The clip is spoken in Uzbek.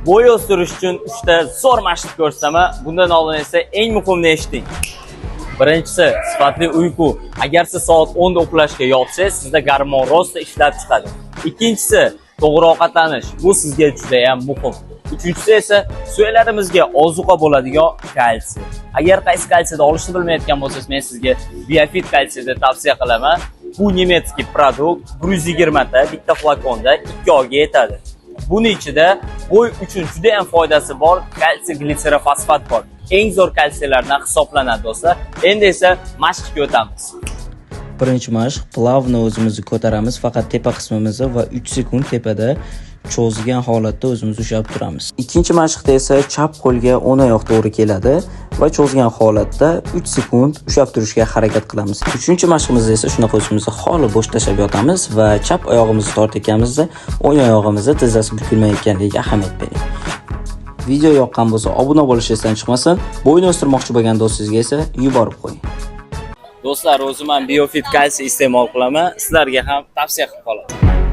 Bo'y o'stirish uchun 3 ta zo'r mashq ko'rsataman. Bundan oldin esa eng muhimini eshiting. Birinchisi, sifatli uyqu. Agar siz soat 10 da uxlashga yotsangiz, sizda gormon rosti ishlab chiqadi. Ikkinchisi, to'g'ri ovqatlanish. Bu sizga juda ham muhim. Uchinchisi esa suyaklarimizga ozuqa bo'ladigan kalsiy. Agar qaysi kalsiyni olishni bilmayotgan bo'lsangiz, men sizga Biofit kalsiyni tavsiya qilaman. Bu nemetskiy produkt 120 ta bitta flakonda 2 oyga yetadi. Buning ichida bo'y uchun juda ham foydasi bor, kalsiy glitserofosfat bor. Eng zo'r kalsiylardan hisoblanadi do'stlar. Endi esa mashqga o'tamiz. Birinchi mashq, plavni o'zimizni ko'taramiz, faqat tepa qismimizni va 3 sekund tepada cho'zigan holatda o'zimizni ushlab turamiz. Ikkinchi mashqda esa chap qo'lga o'ng oyoq to'g'ri keladi va cho'zgan holatda 3 sekund ushlab turishga harakat qilamiz. Uchinchi mashqimizda esa shunaqa o'zimizni xoli bo'sh tashlab yotamiz va chap oyog'imizni tortayotganimizda o'ng oyog'imizni tizzasi bukilmayotganligiga ahamiyat bering. Video yoqqan bo'lsa obuna bo'lish esdan chiqmasin. Bo'yni o'stirmoqchi bo'lgan do'stingizga esa yuborib qo'ying. Do'stlar, o'zim ham Biofit kalsiy iste'mol qilaman. Sizlarga ham tavsiya qilib qolaman.